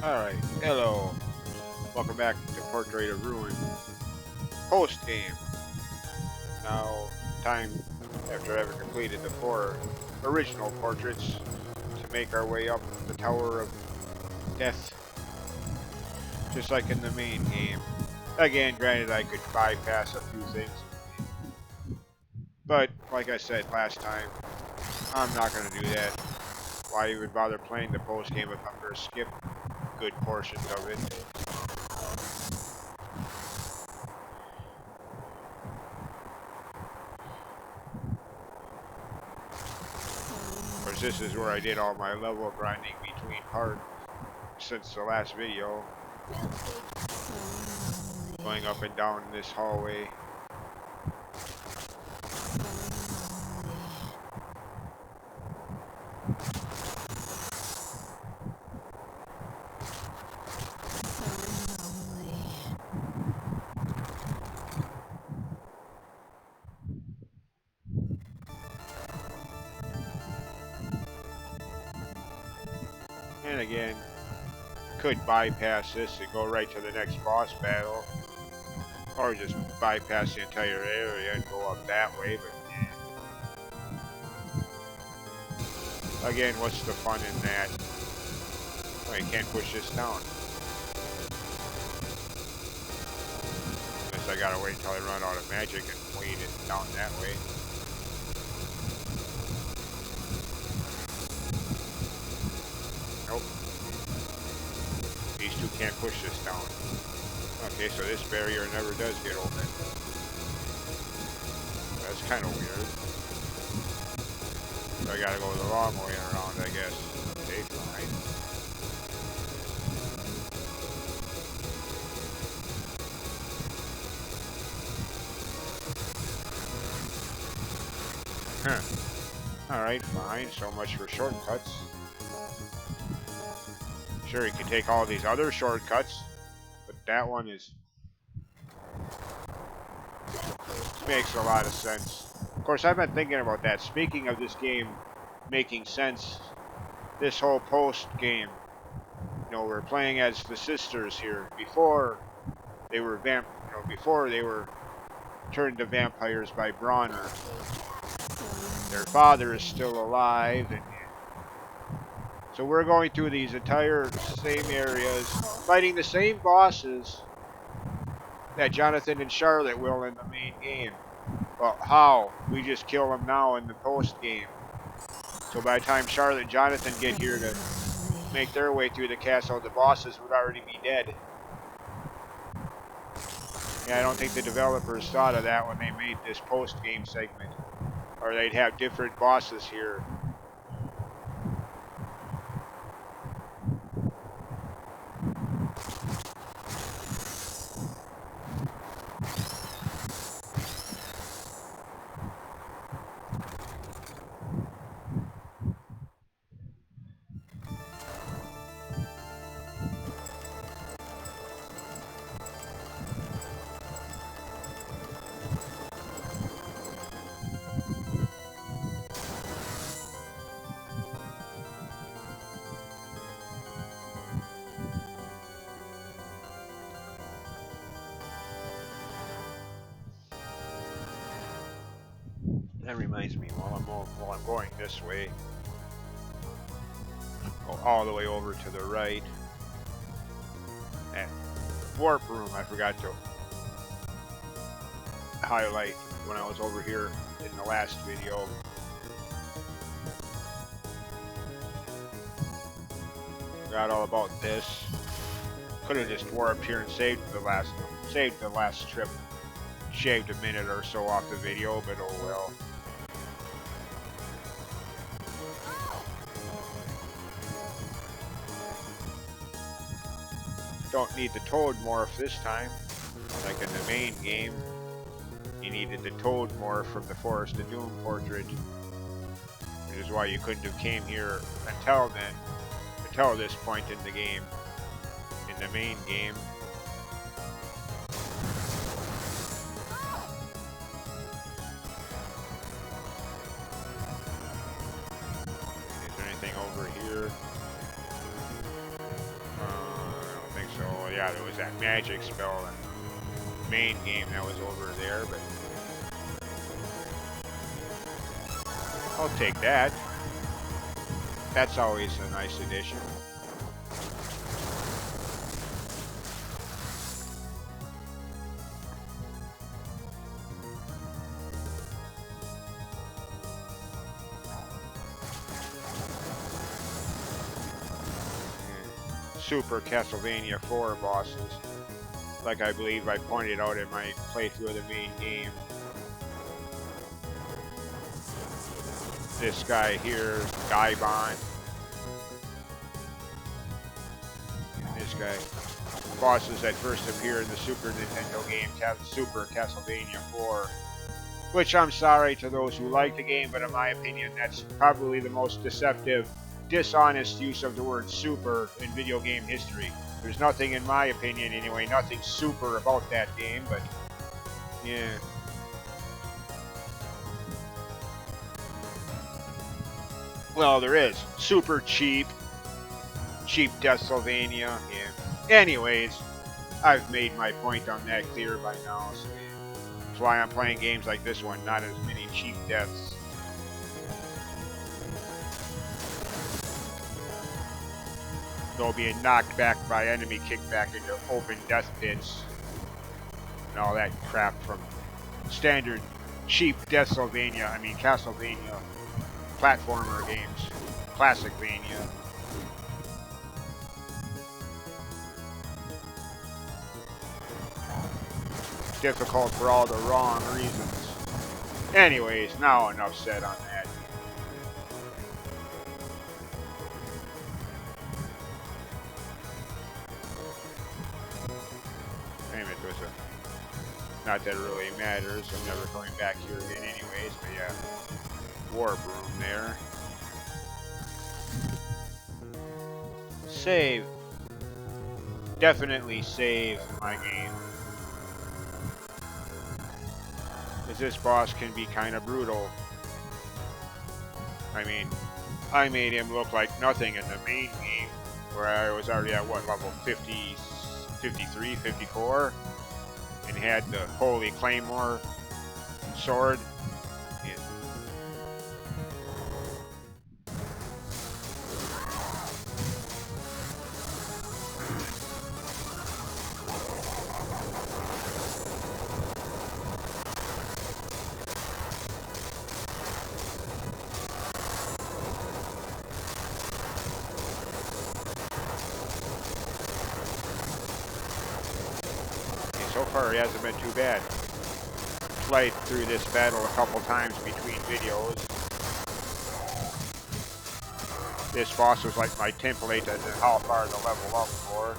Alright, hello. Welcome back to Portrait of Ruin. Post-game. Now, time after having completed the 4 original portraits to make our way up the Tower of Death. Just like in the main game. Again, granted I could bypass a few things. But, like I said last time, I'm not going to do that. Why even bother playing the post-game if I'm going to skip good portions of it? Of course, this is where I did all my level grinding between parts since the last video. Going up and down this hallway. And again, could bypass this and go right to the next boss battle. Or just bypass the entire area and go up that way, but again, what's the fun in that? Oh, you can't push this down. Unless I gotta wait until I run out of magic and weight it down that way. Nope. These two can't push this down. Okay, so this barrier never does get open. That's kind of weird. So I gotta go the long way around, I guess. Okay, fine. Huh. Alright, fine. So much for shortcuts. Sure, you can take all these other shortcuts, but that one is... makes a lot of sense. Of course, I've been thinking about that. Speaking of this game making sense, this whole post game, you know, we're playing as the sisters here. Before they were before they were turned to vampires by Bronner. Their father is still alive, and so we're going through these entire same areas, fighting the same bosses that Jonathan and Charlotte will in the main game. Well, how? We just kill them now in the post game. So by the time Charlotte and Jonathan get here to make their way through the castle, the bosses would already be dead. Yeah, I don't think the developers thought of that when they made this post game segment. Or they'd have different bosses here. That reminds me, while I'm going this way, go all the way over to the right. That warp room I forgot to highlight when I was over here in the last video. Forgot all about this. Could have just warped here and saved the last trip. Shaved a minute or so off the video, but oh well. Don't need the Toad morph this time, like in the main game. You needed the Toad morph from the Forest of Doom portrait, which is why you couldn't have came here until then, until this point in the game. In the main game. Is there anything over here? yeah, there was that magic spell in the main game that was over there, but I'll take that. That's always a nice addition. Super Castlevania 4 bosses, like I believe I pointed out in my playthrough of the main game. This guy here, Gaibon. And this guy. Bosses that first appear in the Super Nintendo game, Super Castlevania 4. Which I'm sorry to those who like the game, but in my opinion, that's probably the most deceptive, dishonest use of the word super in video game history. There's nothing, in my opinion anyway, nothing super about that game, but yeah. Well, there is. Super cheap. Cheap Castlevania. Yeah. Anyways, I've made my point on that clear by now, so that's why I'm playing games like this one, not as many cheap deaths. Though being knocked back by enemy kickback into open death pits and all that crap from standard cheap Castlevania platformer games. Classicvania. Difficult for all the wrong reasons. Anyways, now enough said on that. Damn it, there's a... Not that it really matters. I'm never coming back here again anyways, but yeah. Warp room there. Save. Definitely save my game. Because this boss can be kind of brutal. I mean, I made him look like nothing in the main game, where I was already at, what, level 50, 53, 54? And had the Holy Claymore sword. Yeah. So far, it hasn't been too bad. Played through this battle a couple times between videos. This boss was like my template as to how far to level up for.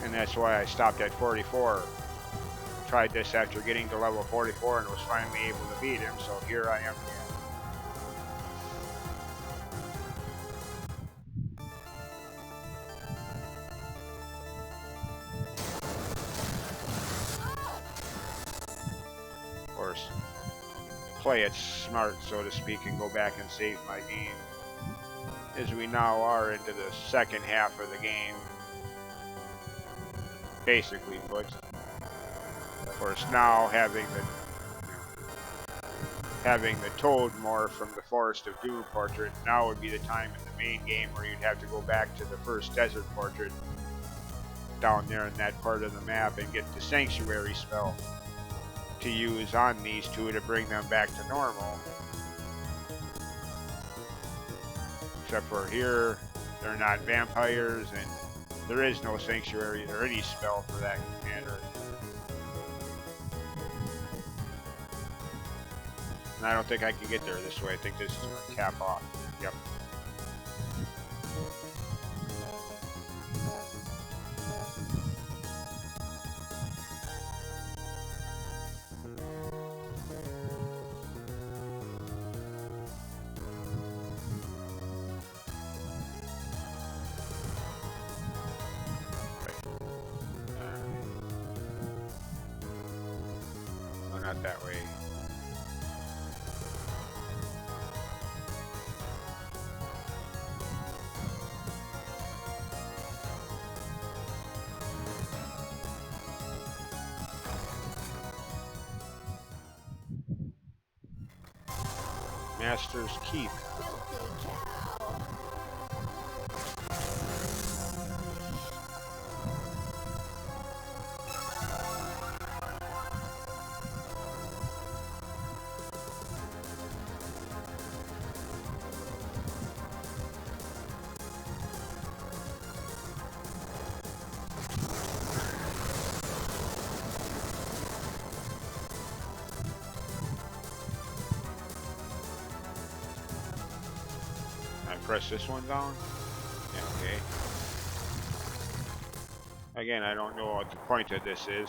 And that's why I stopped at 44. Tried this after getting to level 44 and was finally able to beat him, so here I am again. Of course, play it smart, so to speak, and go back and save my game. As we now are into the second half of the game. Basically put. Of course, now having the Toad morph from the Forest of Doom portrait, now would be the time in the main game where you'd have to go back to the first desert portrait down there in that part of the map and get the Sanctuary spell to use on these two to bring them back to normal. Except for here, they're not vampires, and there is no Sanctuary or any spell for that matter. And I don't think I can get there this way. I think this is going to cap off. Yep. not that way. Master's Keep. Press this one down. Yeah, okay. Again, I don't know what the point of this is,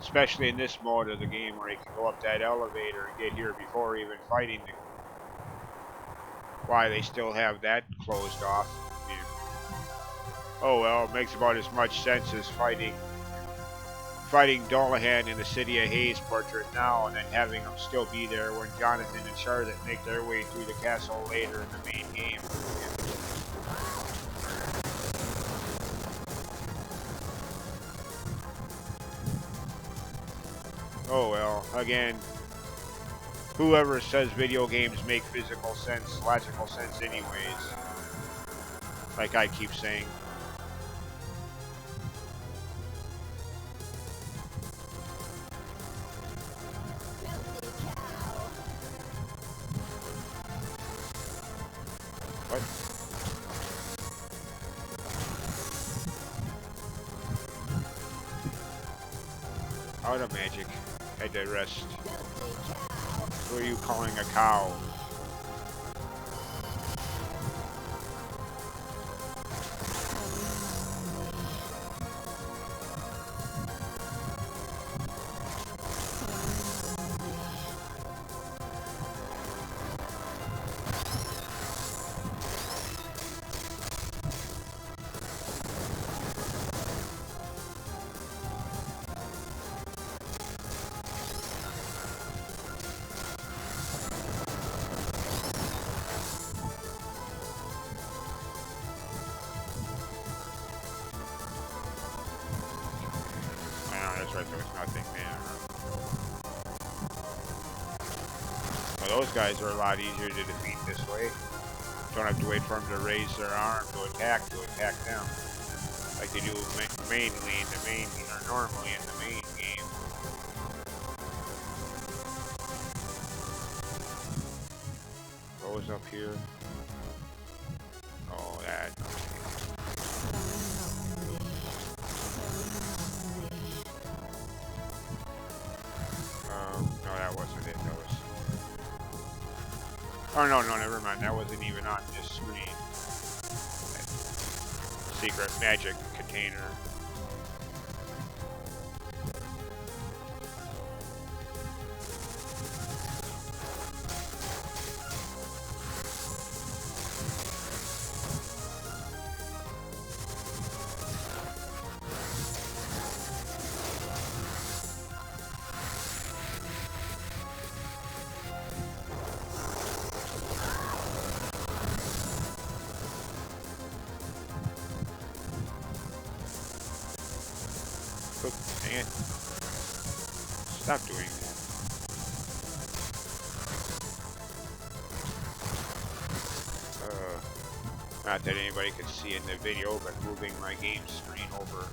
especially in this mode of the game where you can go up that elevator and get here before even fighting. Why they still have that closed off? Yeah. Oh well, it makes about as much sense as fighting Dolahan in the city of Hayes portrait now, and then having them still be there when Jonathan and Charlotte make their way through the castle later in the main game. Oh well, again, whoever says video games make physical sense, logical sense anyways, like I keep saying. What? Out of magic. I rest. Who are you calling a cow? That's right, there was nothing there. Well, those guys are a lot easier to defeat this way. Don't have to wait for them to raise their arm to attack them. Like they do mainly in the main, or normally in the main game. What was up here? Oh, that. No, that wasn't it. That was. Oh no, never mind. That wasn't even on this screen. That secret magic container. Dang it. Stop doing that. Not that anybody could see in the video, but moving my game screen over.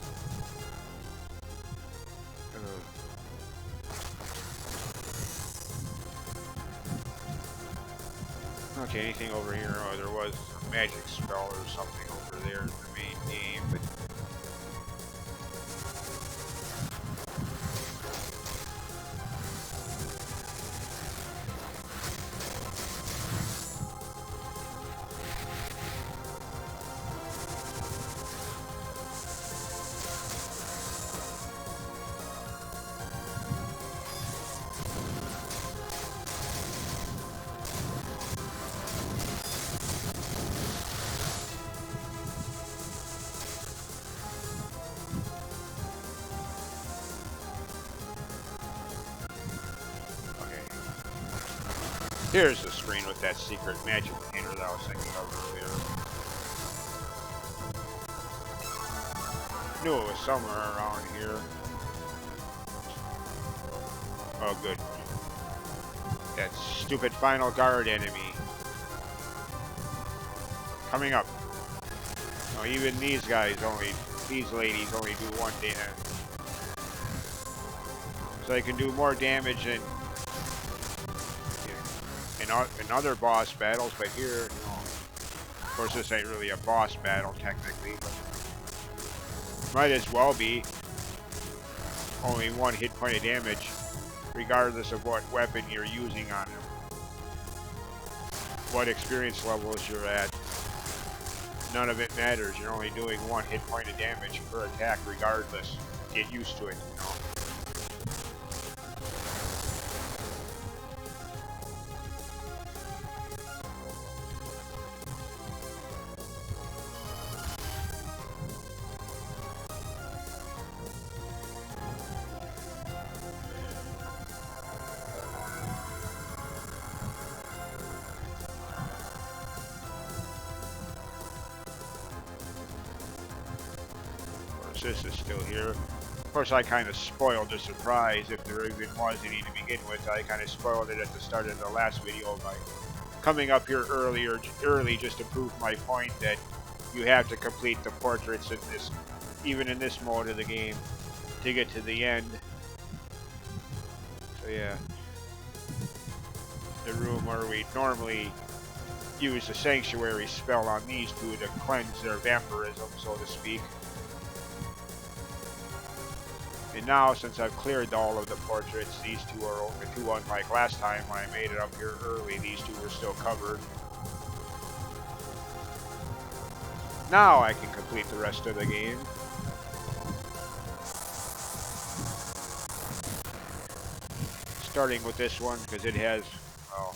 Okay, anything over here? Oh, there was a magic spell or something over there in the main game, but Here's the screen with that secret magic container that I was thinking of earlier. Knew it was somewhere around here. Oh, good. That stupid final guard enemy. Coming up. Oh, even these guys these ladies only do 1 damage. So they can do more damage than in other boss battles, but here, of course, this ain't really a boss battle technically, but might as well be. Only 1 hit point of damage, regardless of what weapon you're using on him, what experience levels you're at. None of it matters. You're only doing 1 hit point of damage per attack, regardless. Get used to it, you know. This is still here. Of course, I kind of spoiled the surprise, if there even was any to begin with. I kind of spoiled it at the start of the last video by coming up here early just to prove my point that you have to complete the portraits in this, even in this mode of the game, to get to the end. So yeah, the room where we normally use the sanctuary spell on these two to cleanse their vampirism, so to speak. And now, since I've cleared all of the portraits, these two are open too, unlike last time when I made it up here early. These two were still covered. Now I can complete the rest of the game. Starting with this one, because it has, well,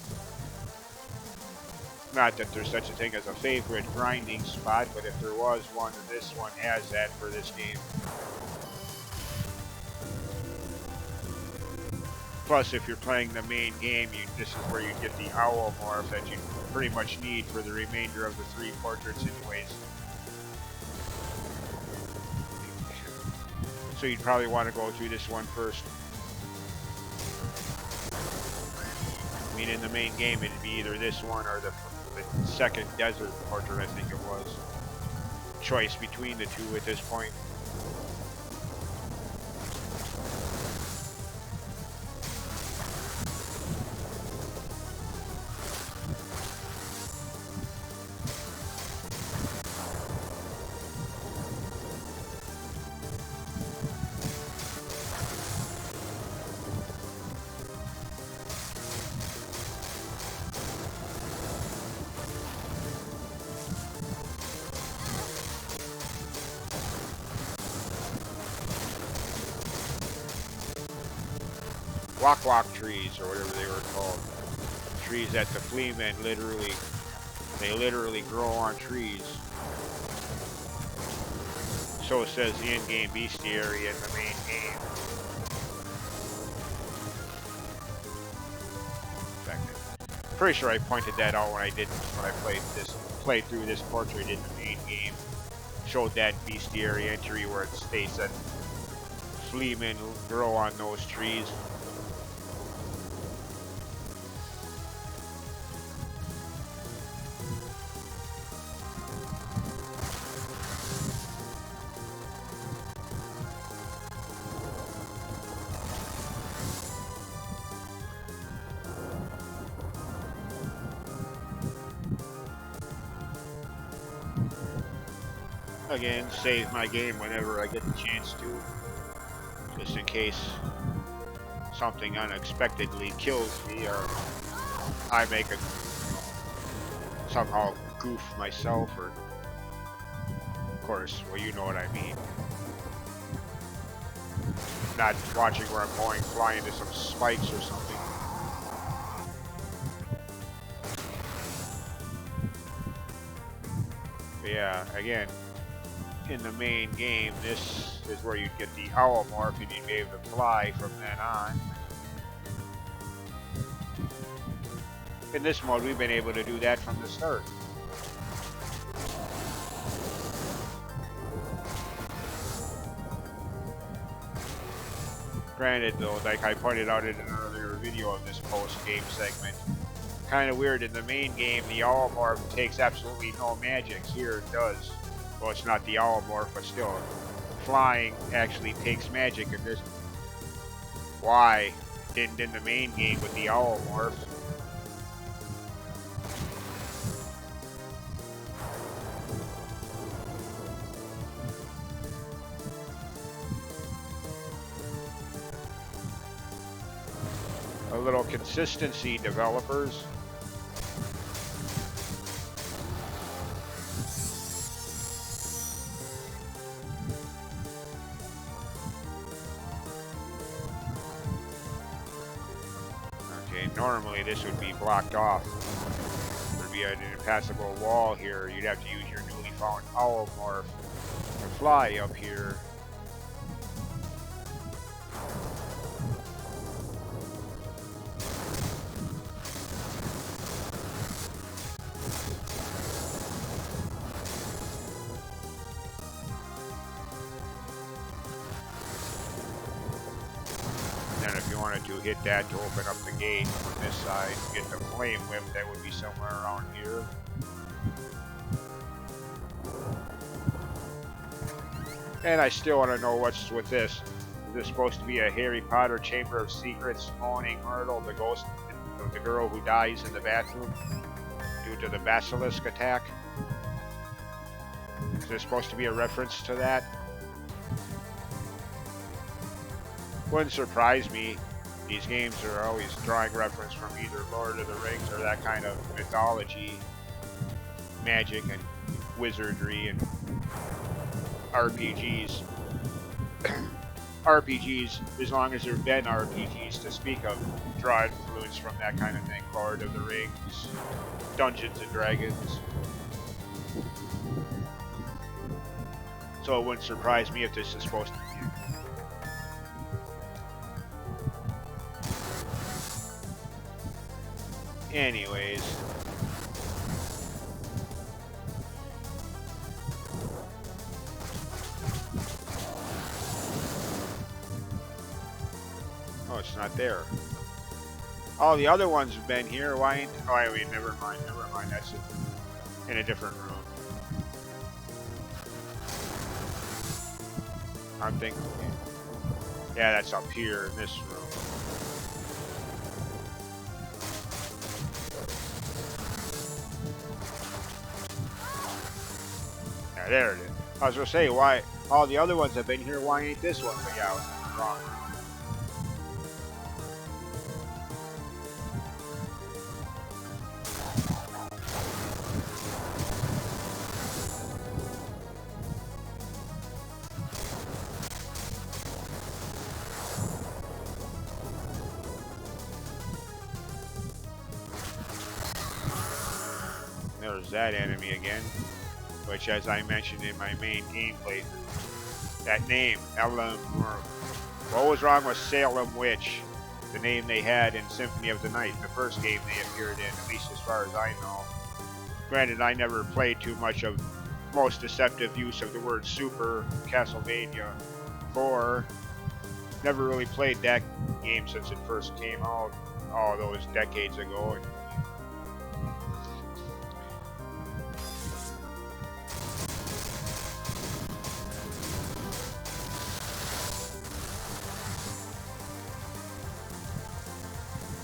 not that there's such a thing as a favorite grinding spot, but if there was one, this one has that for this game. Plus, if you're playing the main game, this is where you get the owl morph that you pretty much need for the remainder of the 3 portraits anyways. So you'd probably want to go through this one first. I mean, in the main game, it'd be either this one or the second desert portrait, I think it was. Choice between the two at this point. Wok trees, or whatever they were called. Trees that the flea men literally grow on trees. So says the in-game bestiary in the main game. In fact, I'm pretty sure I pointed that out when I played through this portrait in the main game. Showed that bestiary entry where it states that flea men grow on those trees. Again, save my game whenever I get the chance to, just in case something unexpectedly kills me or I make a somehow goof myself, or of course, well, you know what I mean. Not watching where I'm going, fly into some spikes or something. But yeah, again, in the main game, this is where you'd get the owl morph and you'd be able to fly from then on. in this mode, we've been able to do that from the start. Granted, though, like I pointed out in an earlier video of this post-game segment, kind of weird. In the main game, the Owl Morph takes absolutely no magic. Here it does. Well, it's not the Owl Morph, but still, flying actually takes magic in this. Why? It didn't in the main game with the Owl Morph. A little consistency, developers. Okay, normally this would be blocked off. There'd be an impassable wall here. You'd have to use your newly found Owl Morph to fly up here. And if you wanted to hit that to open up the gate from this side, get the flame whip, that would be somewhere around here. And I still want to know what's with this. Is this supposed to be a Harry Potter Chamber of Secrets Moaning Myrtle, the ghost of the girl who dies in the bathroom due to the basilisk attack? Is this supposed to be a reference to that? Wouldn't surprise me. These games are always drawing reference from either Lord of the Rings or that kind of mythology, magic and wizardry and RPGs. RPGs, as long as there've been RPGs to speak of, draw influence from that kind of thing. Lord of the Rings, Dungeons and Dragons. So it wouldn't surprise me if this is supposed to be. Anyways, oh, it's not there. All the other ones have been here. Why ain't? Oh, I mean, never mind. Never mind. That's in a different room. I'm thinking. Yeah, that's up here in this room. There it is. I was gonna say, why all the other ones have been here, why ain't this one? But yeah, I was wrong. There's that enemy again. Which, as I mentioned in my main gameplay, that name, Ellen, what was wrong with Salem Witch, the name they had in Symphony of the Night, the first game they appeared in, at least as far as I know. Granted, I never played too much of most deceptive use of the word super, Castlevania 4. Never really played that game since it first came out, all those decades ago.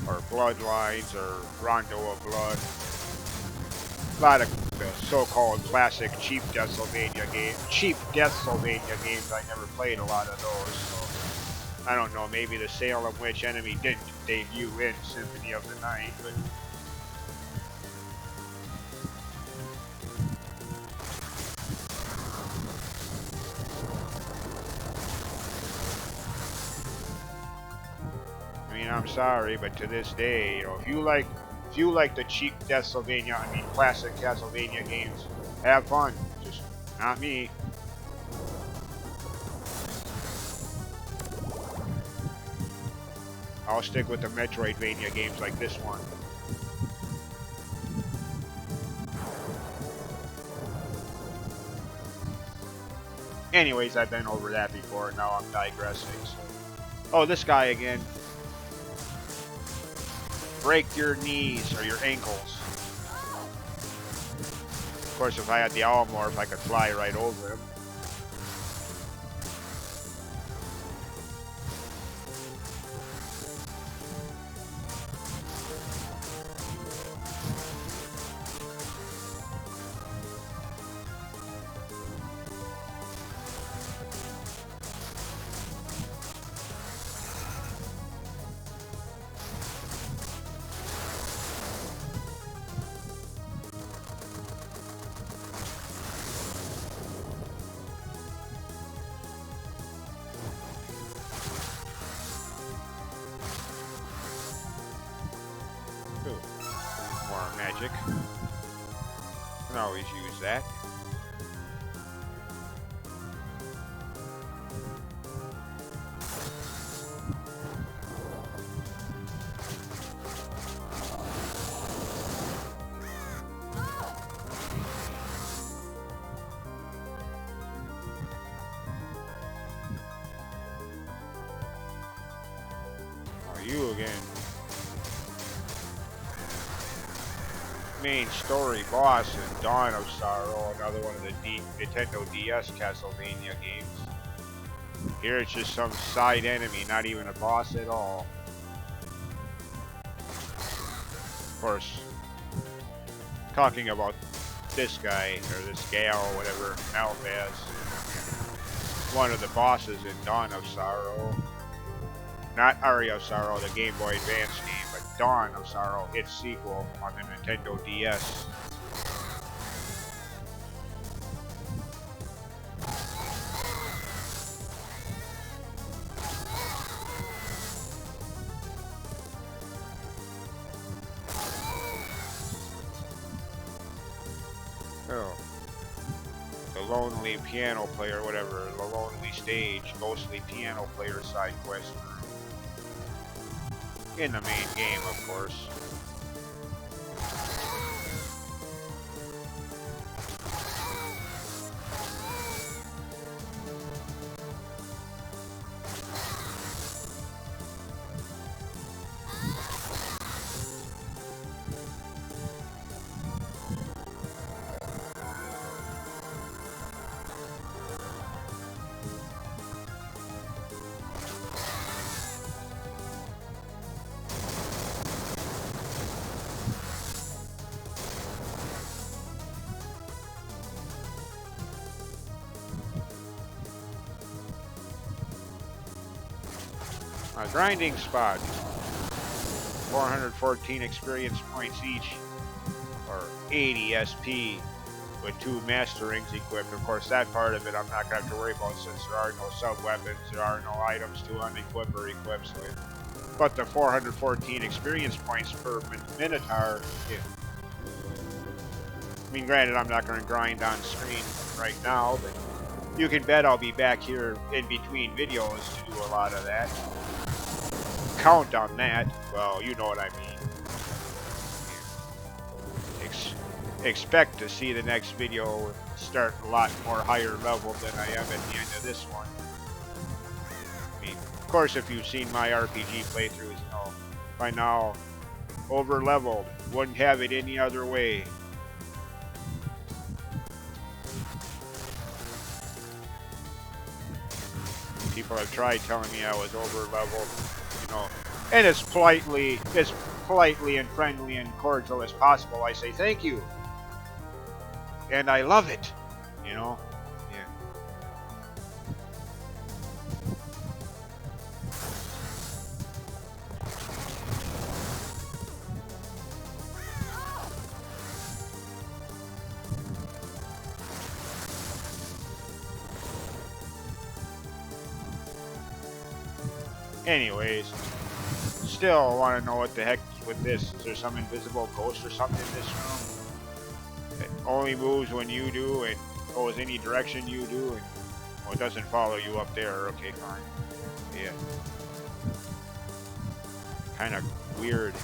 Or Bloodlines, or Rondo of Blood. A lot of so-called classic cheap Castlevania games. I never played a lot of those. So I don't know. Maybe the Salem Witch enemy didn't debut in Symphony of the Night, but. I mean, I'm sorry, but to this day, you know, if you like the cheap Castlevania, classic Castlevania games, have fun. Just not me. I'll stick with the Metroidvania games like this one. Anyways, I've been over that before. Now I'm digressing. So. Oh, this guy again. Break your knees or your ankles. Of course, if I had the owl morph, I could fly right over him. More magic. Can always use that. Oh, you again. Main story boss in Dawn of Sorrow, another one of the Nintendo DS Castlevania games. Here it's just some side enemy, not even a boss at all. Of course, talking about this guy, or this gal, or whatever, Malphas, one of the bosses in Dawn of Sorrow. Not Aria of Sorrow, the Game Boy Advance game, but Dawn of Sorrow, its sequel on the Nintendo DS. Oh. The Lonely Piano Player, whatever, the Lonely Stage, Ghostly Piano Player side quest. In the main game, of course. A grinding spot. 414 experience points each, or 80 SP, with 2 master rings equipped. Of course, that part of it I'm not going to have to worry about since there are no sub-weapons, there are no items to unequip or equip. So but the 414 experience points per Minotaur, yeah. I mean, granted, I'm not going to grind on screen right now, but you can bet I'll be back here in between videos to do a lot of that. Count on that. Well, you know what I mean. Expect to see the next video start a lot more higher level than I am at the end of this one. I mean, of course, if you've seen my RPG playthroughs, you know, by now, over leveled. Wouldn't have it any other way. People have tried telling me I was over leveled, you know, and as politely and friendly and cordial as possible, I say thank you. And I love it, you know. Yeah. Anyways, still want to know what the heck with this. Is there some invisible ghost or something in this room? It only moves when you do and goes any direction you do, and well, it doesn't follow you up there. Okay, fine. Yeah. Kind of weird.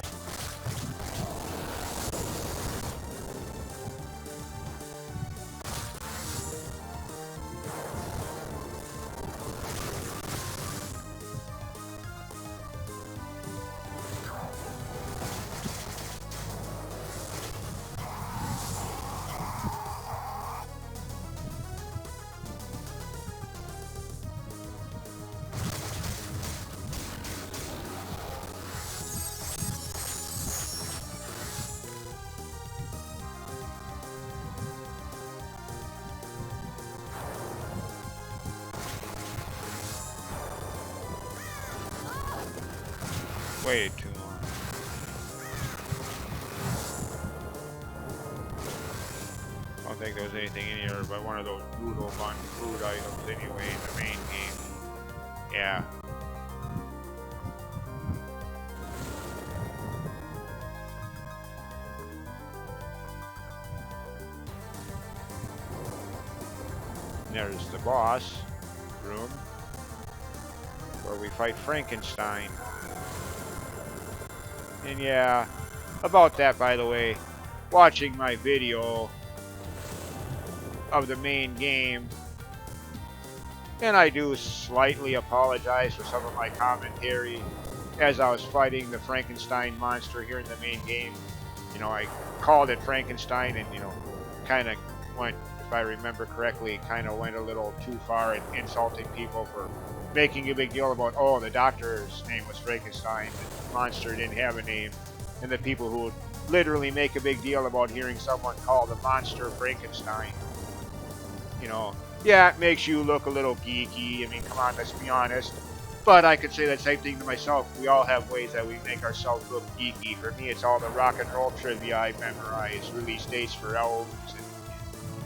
Waited too long. I don't think there was anything in here but one of those noodle bun food items anyway in the main game. Yeah. There's the boss room where we fight Frankenstein. And yeah, about that, by the way, watching my video of the main game, and I do slightly apologize for some of my commentary as I was fighting the Frankenstein monster here in the main game. You know, I called it Frankenstein and, you know, kind of went, if I remember correctly, kind of went a little too far in insulting people for making a big deal about, oh, the doctor's name was Frankenstein, the monster didn't have a name, and the people who would literally make a big deal about hearing someone call the monster Frankenstein. You know, yeah, it makes you look a little geeky. I mean, come on, let's be honest. But I could say that same thing to myself. We all have ways that we make ourselves look geeky. For me, it's all the rock and roll trivia I memorize, release dates for albums, and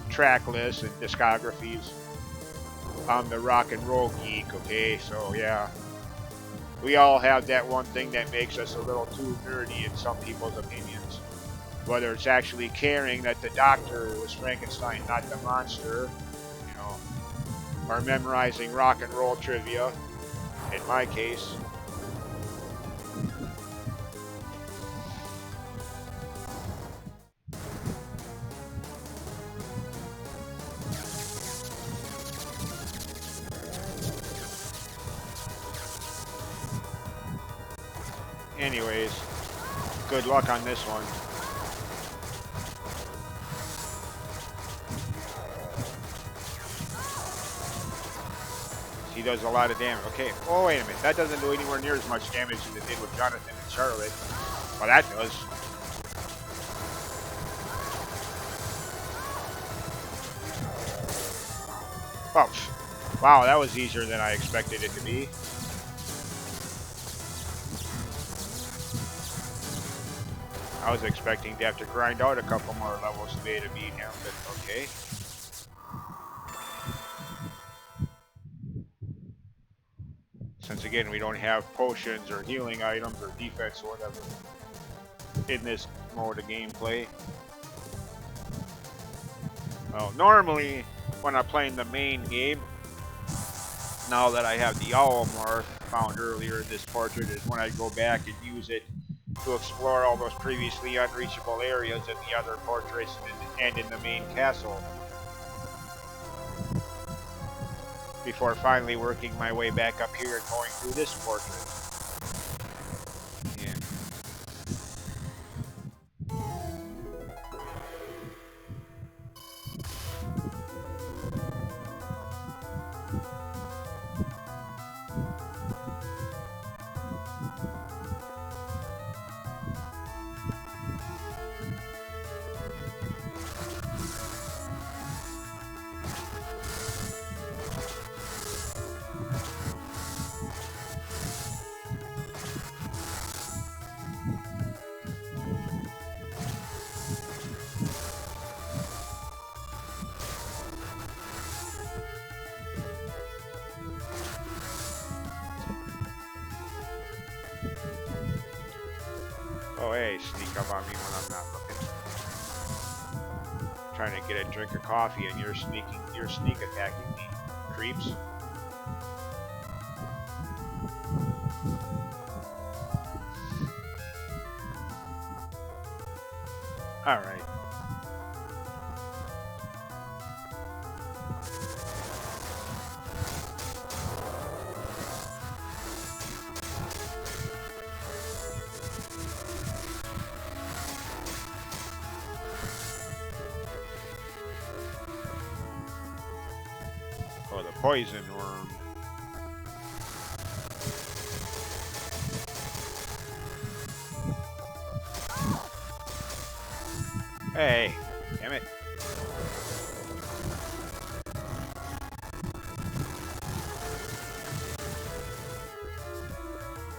track lists, and discographies. I'm the rock and roll geek, okay? So, yeah. We all have that one thing that makes us a little too nerdy in some people's opinions. Whether it's actually caring that the doctor was Frankenstein, not the monster, you know, or memorizing rock and roll trivia, in my case. Anyways, good luck on this one. He does a lot of damage. Okay. Oh, wait a minute. That doesn't do anywhere near as much damage as it did with Jonathan and Charlotte. Well, that does. Oh, wow. That was easier than I expected it to be. I was expecting to have to grind out a couple more levels to be able to beat him, but okay. Since again, we don't have potions or healing items or defense or whatever in this mode of gameplay. Well, normally when I'm playing the main game, now that I have the owl mark found earlier in this portrait, is when I go back and use it to explore all those previously unreachable areas in the other portraits and in the main castle, before finally working my way back up here and going through this portrait. Yeah. Oh, hey, sneak up on me when I'm not looking. Trying to get a drink of coffee and you're sneak attacking me, creeps. All right. Oh, the poison worm. Hey, damn it.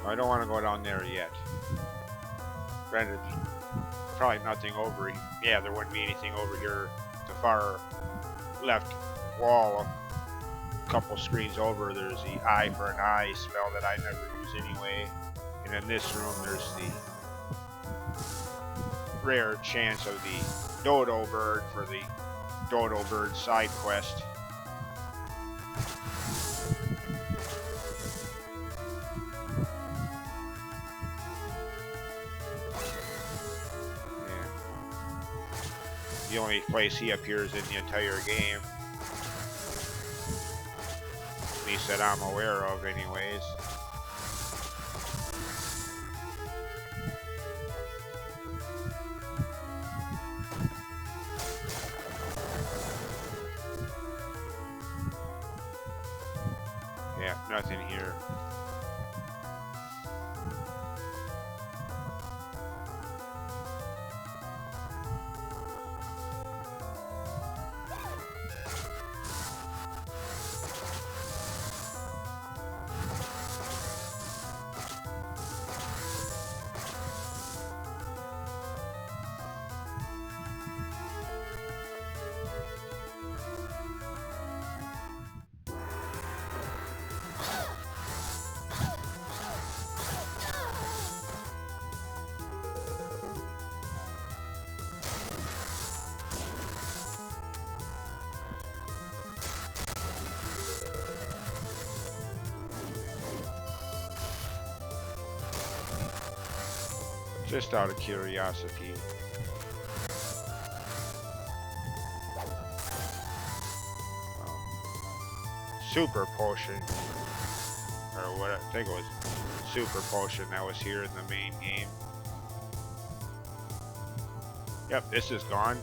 I don't want to go down there yet. Granted, probably nothing over here. Yeah, there wouldn't be anything over here. The far left wall, a couple screens over, there's the eye for an eye spell that I never use anyway. And in this room, there's the rare chance of the dodo bird for the dodo bird side quest. The only place he appears in the entire game. At least that I'm aware of anyways. Yeah, nothing here. Just out of curiosity. Super potion, or what I think it was, super potion that was here in the main game. Yep, this is gone,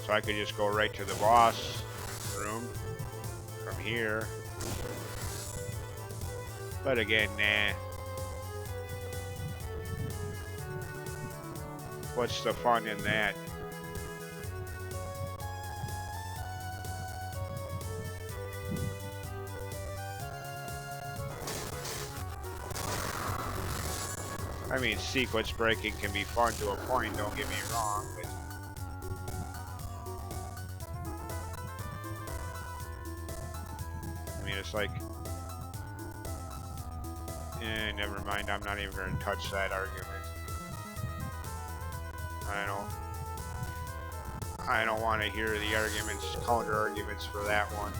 so I could just go right to the boss room from here. But again, nah. What's the fun in that? I mean, sequence breaking can be fun to a point, don't get me wrong, but I mean, it's like, never mind, I'm not even going to touch that argument. I don't want to hear the arguments, counter arguments for that one.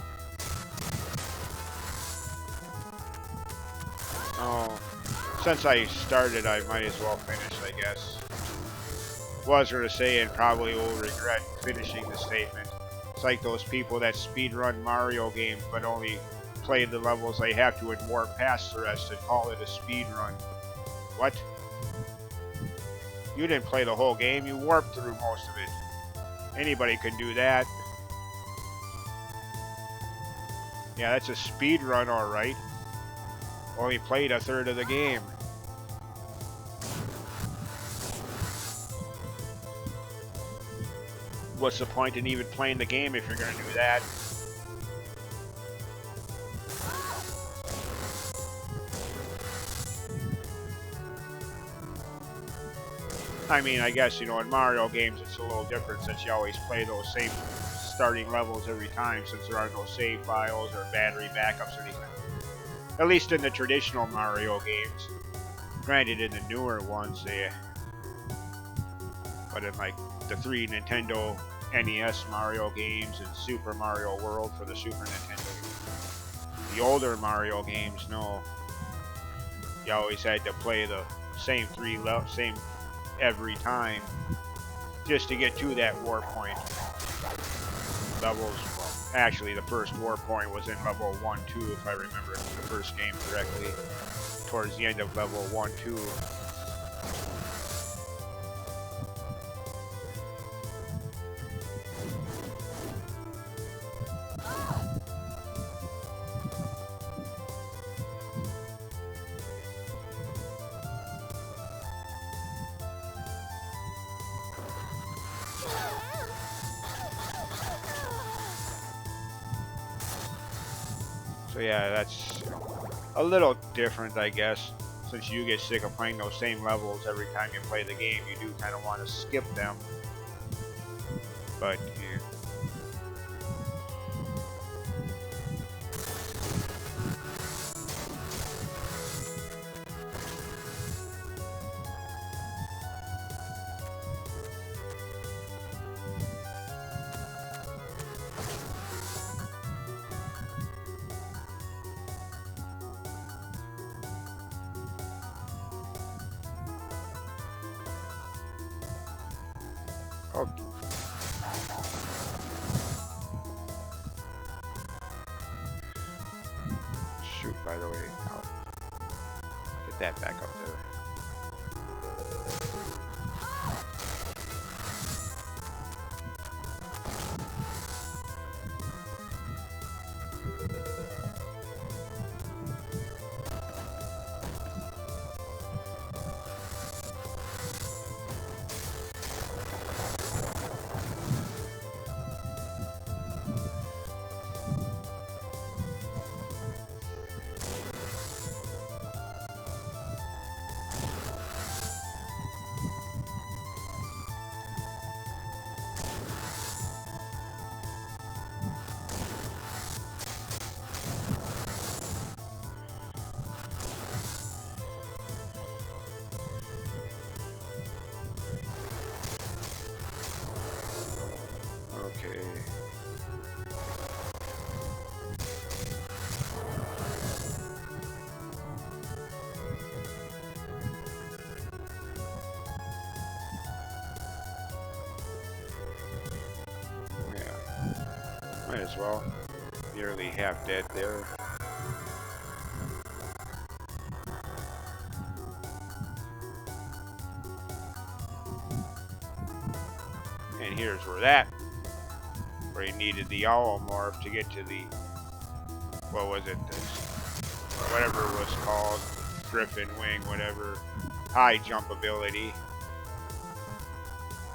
Oh, since I started, I might as well finish, I guess. Was going to say, and probably will regret finishing the statement. It's like those people that speedrun Mario games, but only play the levels they have to and warp past the rest and call it a speedrun. What? You didn't play the whole game, you warped through most of it. Anybody can do that. Yeah, that's a speed run, alright. Only played a third of the game. What's the point in even playing the game if you're going to do that? I mean, I guess, you know, in Mario games it's a little different since you always play those same starting levels every time since there are no save files or battery backups or anything. At least in the traditional Mario games. Granted, in the newer ones, but in like the 3 Nintendo NES Mario games and Super Mario World for the Super Nintendo. The older Mario games, no. You always had to play the same same every time just to get to that war point. Levels, well, actually the first war point was in level 1-2 if I remember the first game correctly. Towards the end of level 1-2. So yeah, that's a little different, I guess. since you get sick of playing those same levels every time you play the game, you do kind of want to skip them. But yeah. Oh. Shoot, by the way. I'll get that back up there. Okay. Yeah. Might as well. Nearly half dead there. And here's where he needed the owl morph to get to the, what was it, whatever it was called, griffin wing, whatever, high jump ability.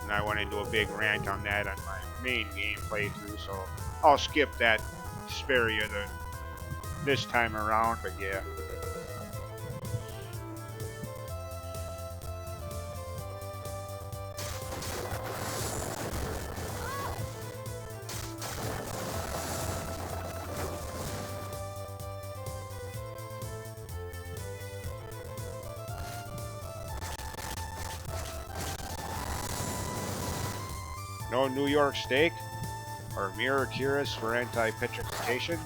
And I went into a big rant on that on my main game playthrough, so I'll skip that, spare you this time around, but yeah. No New York steak or mirror cures for anti-petrification.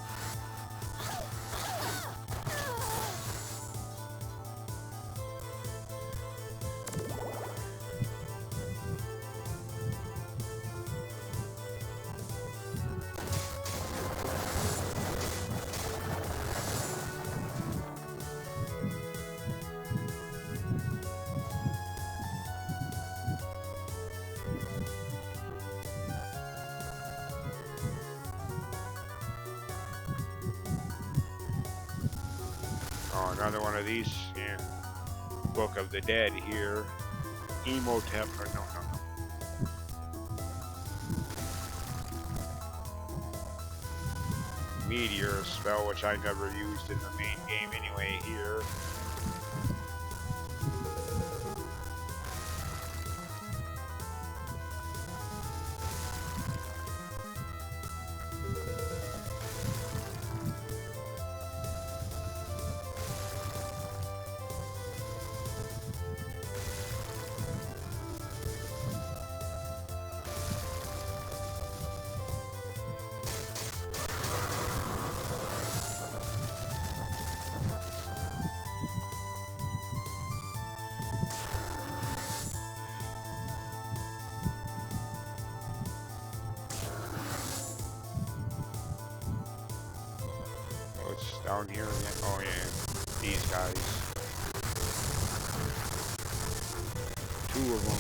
Oh, another one of these. Yeah. Book of the Dead here. Emotep. No. Meteor spell, which I never used in the main game anyway here. Down here again. Oh yeah, these guys. Two of them.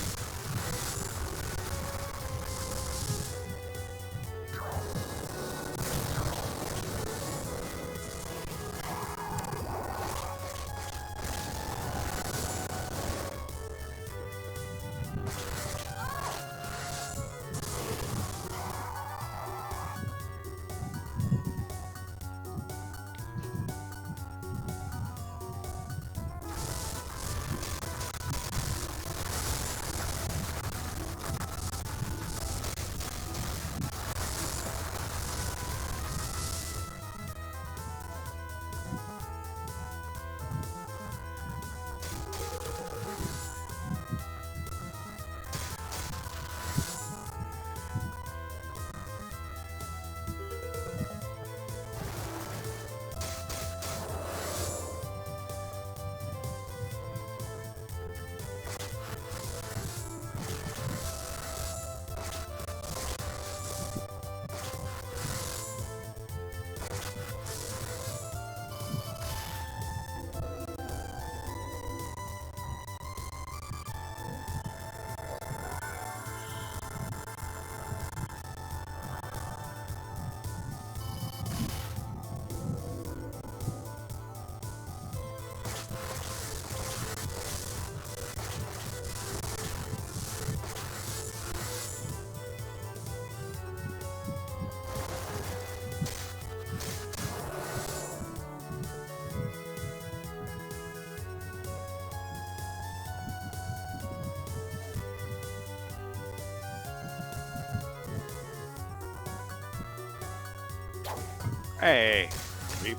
Hey. Beep.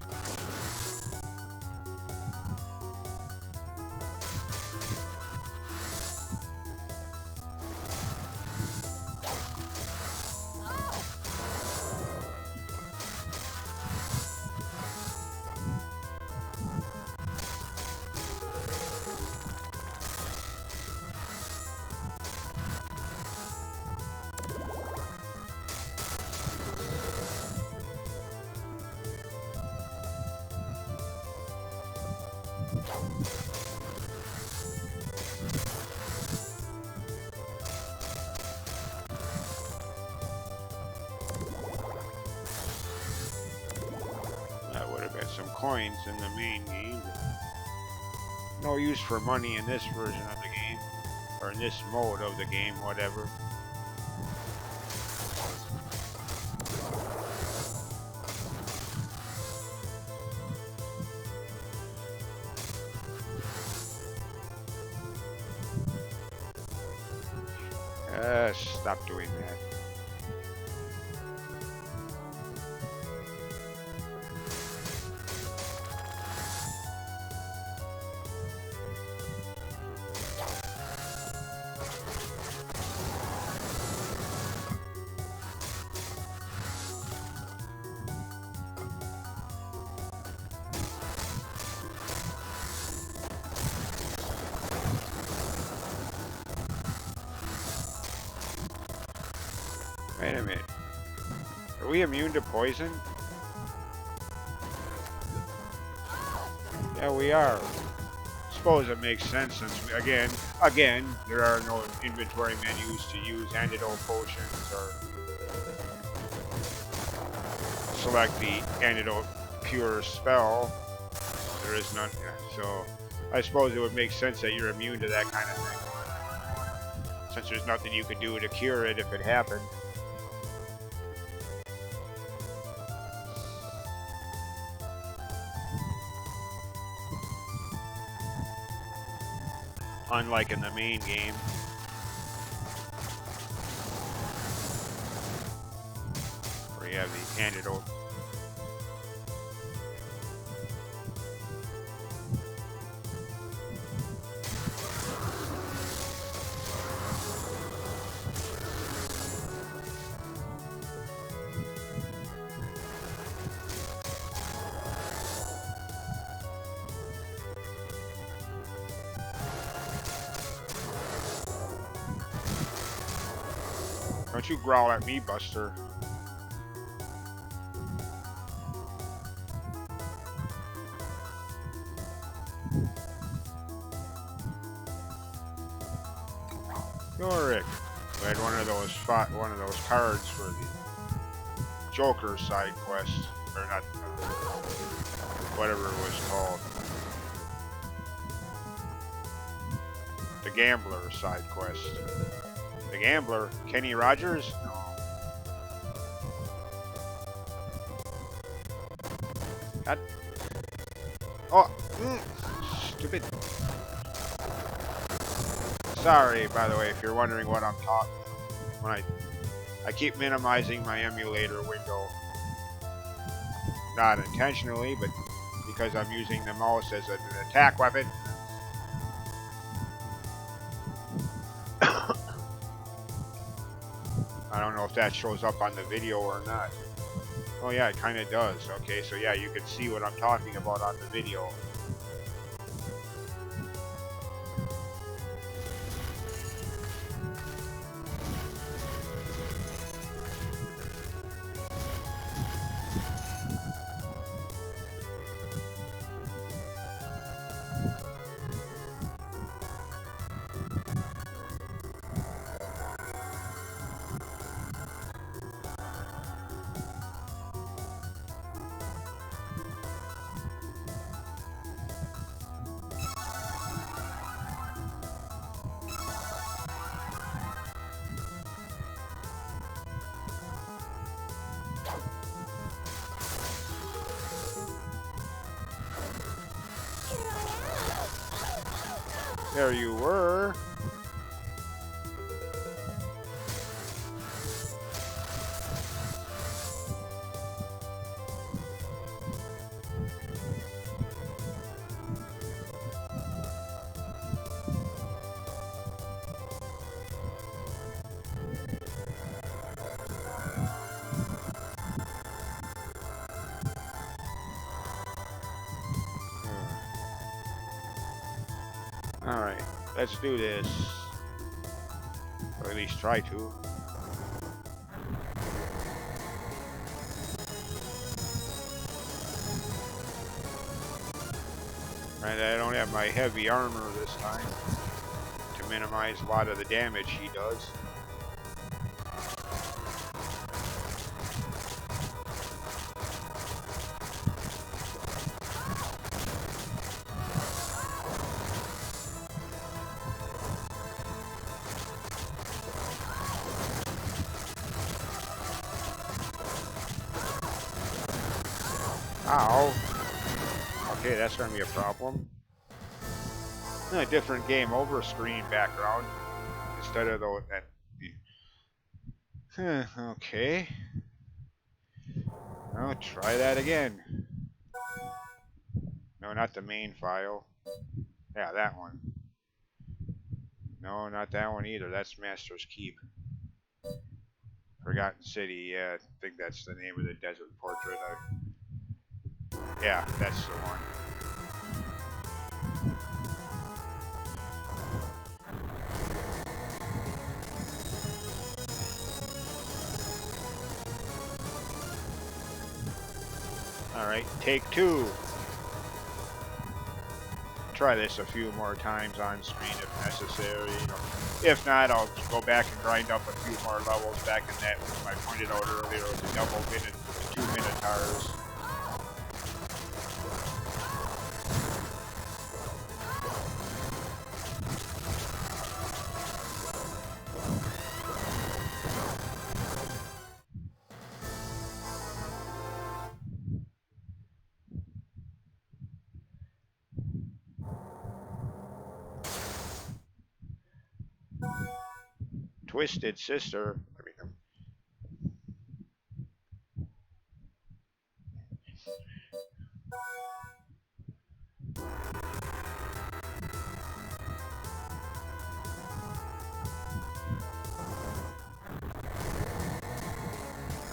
That would have been some coins in the main game. No use for money in this version of the game. Or in this mode of the game, whatever. Stop doing that. Wait a minute. Are we immune to poison? Yeah, we are. Suppose it makes sense since, again, there are no inventory menus to use antidote potions or select the antidote pure spell. There is none. Yeah, so I suppose it would make sense that you're immune to that kind of thing, since there's nothing you could do to cure it if it happened. Unlike in the main game. Where you have the antidote. Don't you growl at me, Buster. Yorick. We had one of those cards for the Joker side quest, or not, whatever it was called. The Gambler side quest. The Gambler, Kenny Rogers? No. God. Oh, stupid. Sorry, by the way, if you're wondering what I'm talking when I keep minimizing my emulator window. Not intentionally, but because I'm using the mouse as an attack weapon. I don't know if that shows up on the video or not. Oh yeah, it kind of does. Okay, so yeah, you can see what I'm talking about on the video. There you were. Alright, let's do this. Or at least try to. And I don't have my heavy armor this time to minimize a lot of the damage he does. Ow. Okay, that's going to be a problem. A different game over screen background instead of that. Okay. I'll try that again. No, not the main file. Yeah, that one. No, not that one either. That's Master's Keep. Forgotten City. Yeah, I think that's the name of the desert portrait. Yeah, that's the one. Alright, take two. Try this a few more times on screen if necessary. You know. If not, I'll go back and grind up a few more levels back in that I pointed out earlier with the double minute, the 2 Minotaurs. Twisted Sister.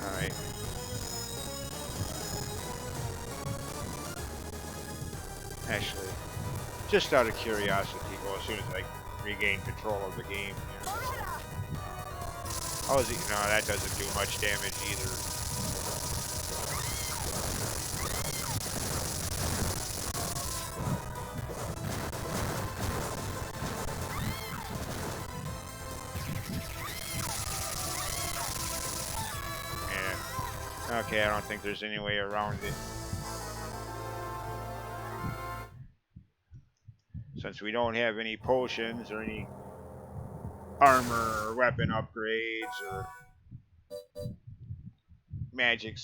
Alright. Actually, just out of curiosity, well, as soon as I regain control of the game here. Oh, is he? No, that doesn't do much damage either. Yeah. Okay, I don't think there's any way around it. Since we don't have any potions or any armor or weapon upgrades or magic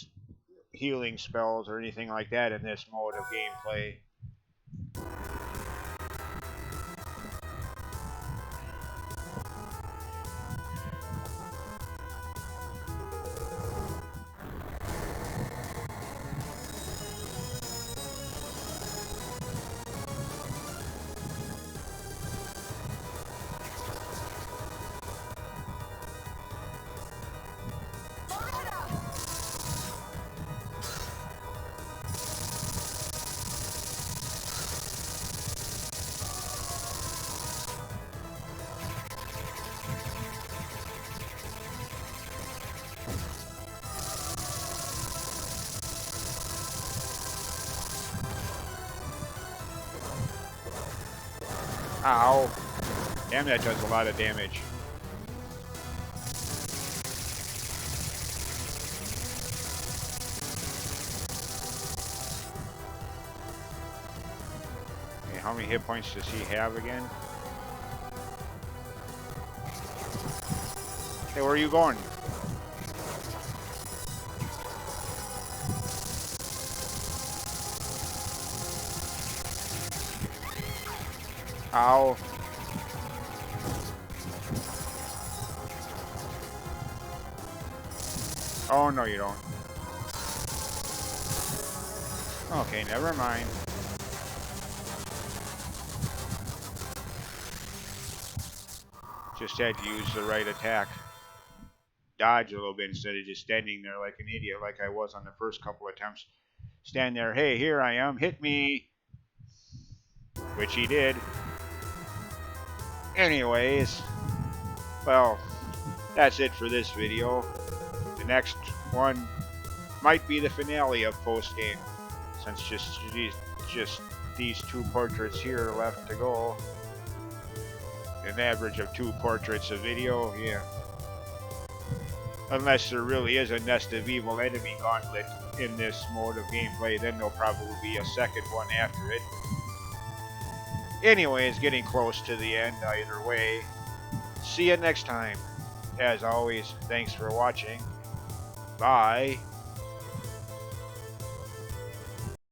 healing spells or anything like that in this mode of gameplay. Ow. Damn, that does a lot of damage. Okay, how many hit points does he have again? Hey, where are you going? Ow. Oh, no, you don't. Okay, never mind. Just had to use the right attack. Dodge a little bit instead of just standing there like an idiot like I was on the first couple attempts. Stand there, hey, here I am, hit me. Which he did. Anyways, well, that's it for this video. The next one might be the finale of Postgame, since just these two portraits here are left to go. An average of 2 portraits a video, yeah. Unless there really is a Nest of Evil enemy gauntlet in this mode of gameplay, then there'll probably be a second one after it. Anyways, getting close to the end either way. See you next time. As always, thanks for watching. Bye.